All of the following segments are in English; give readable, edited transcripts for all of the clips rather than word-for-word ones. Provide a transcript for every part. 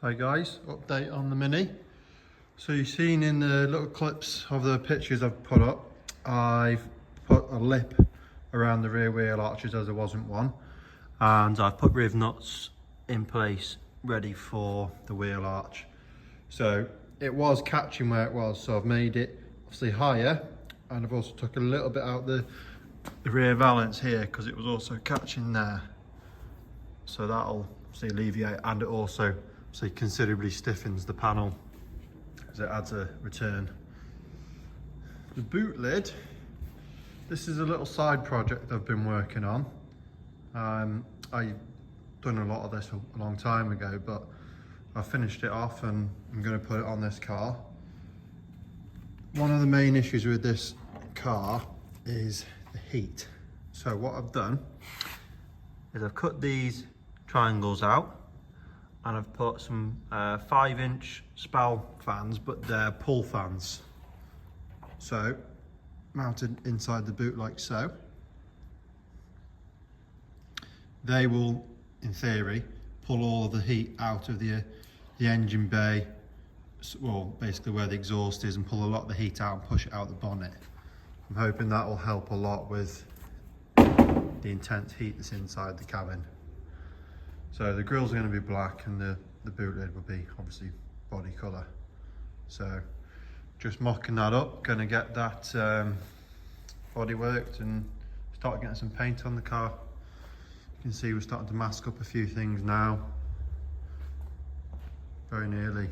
Hi guys, update on the Mini. So you've seen in the little clips of the pictures I've put up, I've put a lip around the rear wheel arches as there wasn't one, and I've put riv nuts in place ready for the wheel arch. So it was catching where it was, so I've made it obviously higher, and I've also took a little bit out the rear valance here because it was also catching there. So that'll obviously alleviate, and it also considerably stiffens the panel as it adds a return. The boot lid, this is a little side project I've been working on. I've done a lot of this a long time ago, but I finished it off and I'm going to put it on this car. One of the main issues with this car is the heat. So what I've done is I've cut these triangles out, and I've put some 5-inch spout fans, but they're pull fans. So mounted inside the boot like so. They will, in theory, pull all of the heat out of the engine bay, well, basically where the exhaust is, and pull a lot of the heat out and push it out the bonnet. I'm hoping that will help a lot with the intense heat that's inside the cabin. So the grill's going to be black, and the boot lid will be obviously body colour. So just mocking that up, going to get that body worked and start getting some paint on the car. You can see we're starting to mask up a few things now. Very nearly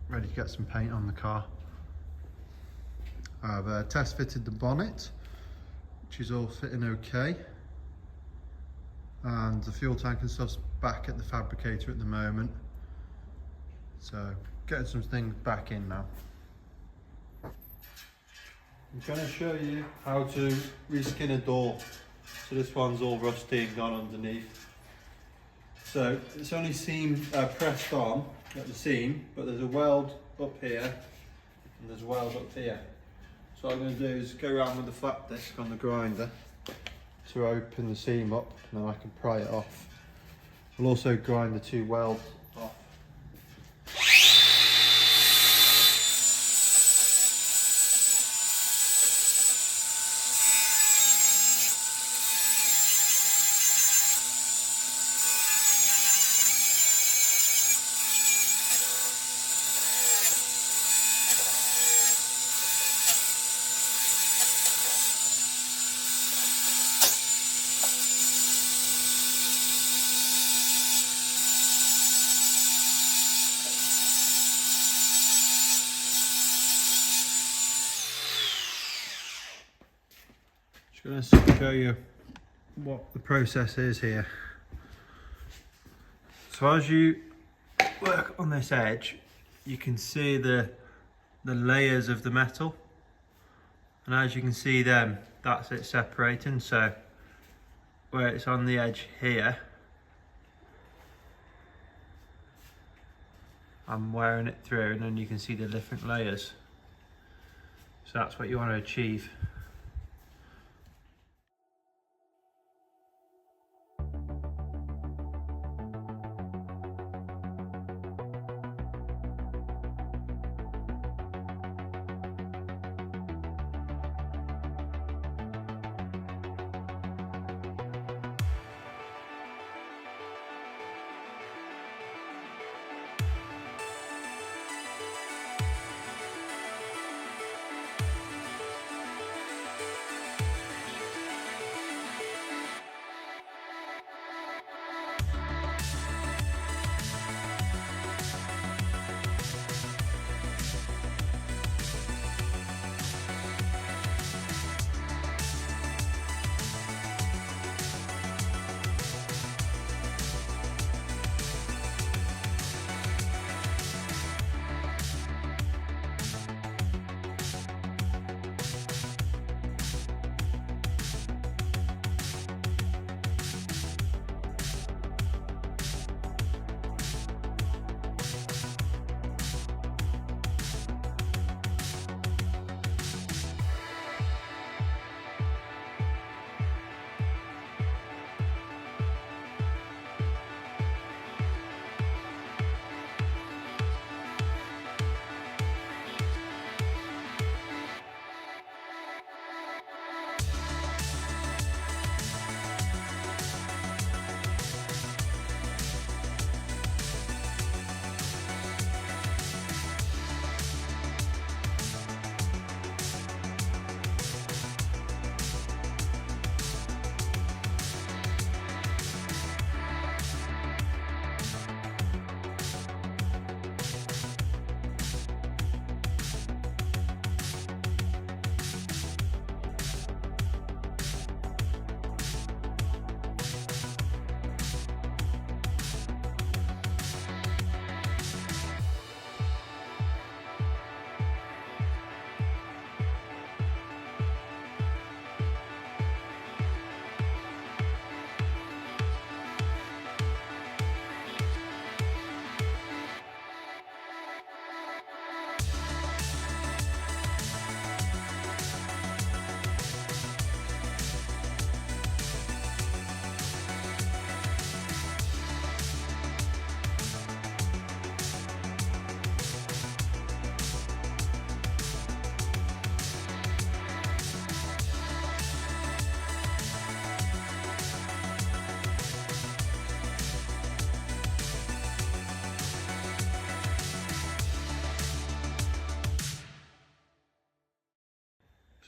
ready to get some paint on the car. I've test fitted the bonnet, which is all fitting okay. And the fuel tank and stuff's back at the fabricator at the moment. So getting some things back in now. I'm going to show you how to reskin a door. So this one's all rusty and gone underneath. So it's only pressed on at the seam, but there's a weld up here and there's a weld up here. So what I'm going to do is go around with the flat disc on the grinder to open the seam up, and then I can pry it off. We'll also grind the two welds off. Just going to show you what the process is here. So as you work on this edge, you can see the layers of the metal, and as you can see them, that's it separating. So where it's on the edge here, I'm wearing it through, and then you can see the different layers. So that's what you want to achieve.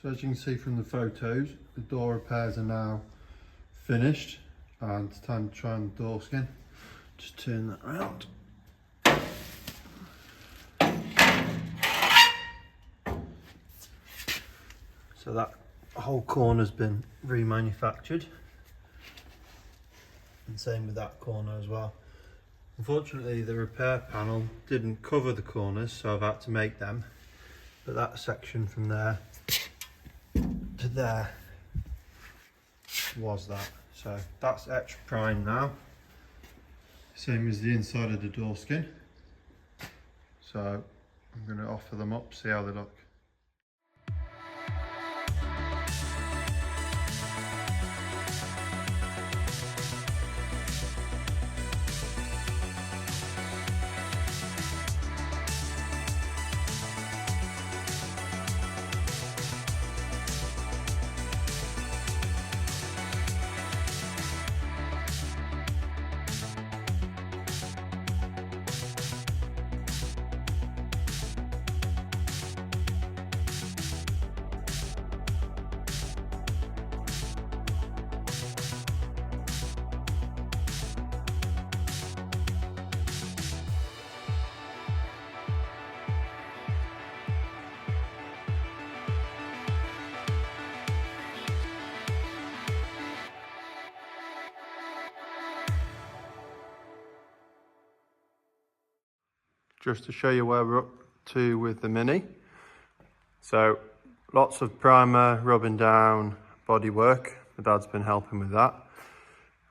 So as you can see from the photos, the door repairs are now finished and it's time to try on the door skin. Just turn that around. So that whole corner's been remanufactured, and same with that corner as well. Unfortunately the repair panel didn't cover the corners, so I've had to make them, but that section from there to there was that. So that's etched prime now, same as the inside of the door skin. So I'm going to offer them up, see how they look. Just to show you where we're up to with the Mini. So lots of primer, rubbing down, body work. My dad's been helping with that.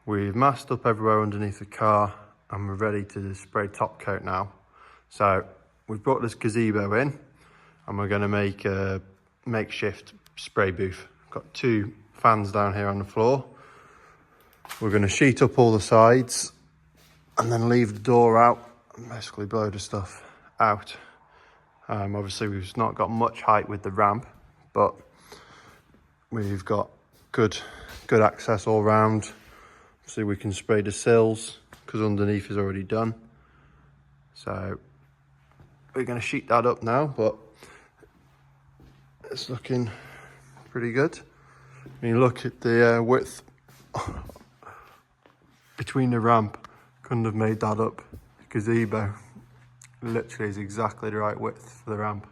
We've masked up everywhere underneath the car and we're ready to spray top coat now. So we've brought this gazebo in and we're going to make a makeshift spray booth. Got 2 fans down here on the floor. We're going to sheet up all the sides and then leave the door out and basically blow the stuff out. Obviously we've not got much height with the ramp, but we've got good access all round. So we can spray the sills because underneath is already done. So we're going to sheet that up now, but it's looking pretty good. When you look at the width between the ramp, couldn't have made that up. The gazebo literally is exactly the right width for the ramp.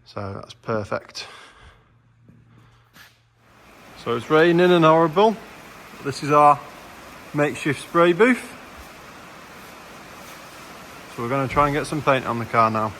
So that's perfect. So it's raining and horrible. This is our makeshift spray booth. So we're going to try and get some paint on the car now.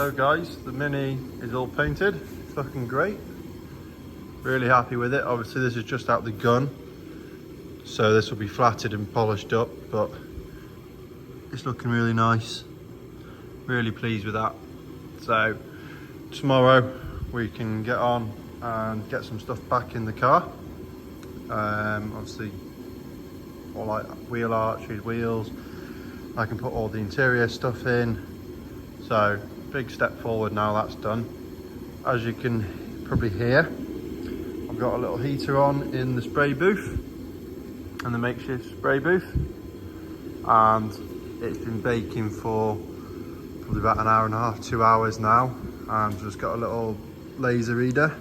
So guys, the Mini is all painted. It's looking great. Really happy with it. Obviously this is just out the gun, so this will be flatted and polished up, but it's looking really nice. Really pleased with that. So tomorrow we can get on and get some stuff back in the car. Obviously all like wheel arches, wheels. I can put all the interior stuff in. So big step forward now that's done. As you can probably hear, I've got a little heater on in the spray booth, and the makeshift spray booth, and it's been baking for probably about an hour and a half, 2 hours now, and just got a little laser reader.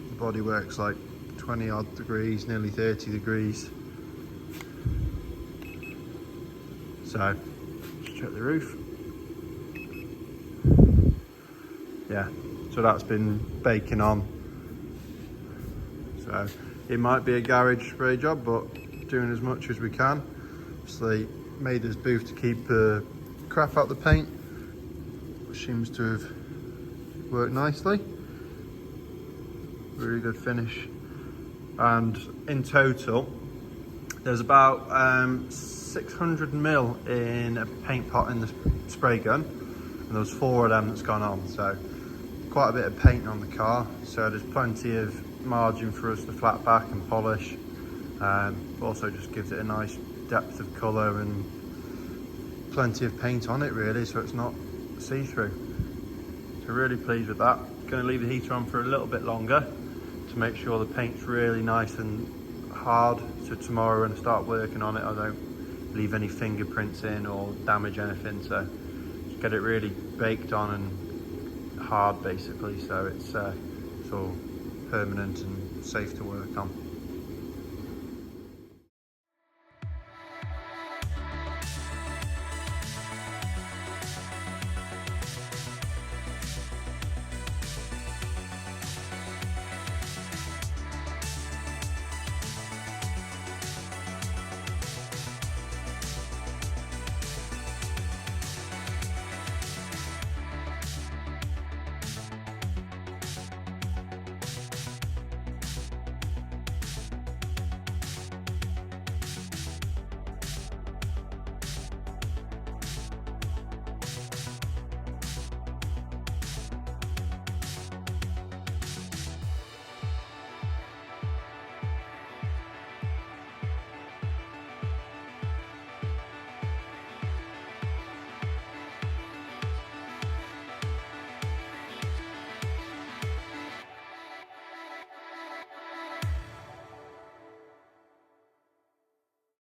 The body works like 20 odd degrees, nearly 30 degrees. So let's check the roof. Yeah, so that's been baking on. So it might be a garage spray job, but doing as much as we can. Obviously made this booth to keep crap out the paint, which seems to have worked nicely. Really good finish. And in total there's about 600 mil in a paint pot in the spray gun, and there was 4 of them that's gone on, so quite a bit of paint on the car, so there's plenty of margin for us to flat back and polish. Also just gives it a nice depth of colour and plenty of paint on it really, so it's not see-through. So really pleased with that. Going to leave the heater on for a little bit longer to make sure the paint's really nice and hard, so tomorrow when I start working on it I don't leave any fingerprints in or damage anything. So just get it really baked on and hard basically, so it's all permanent and safe to work on.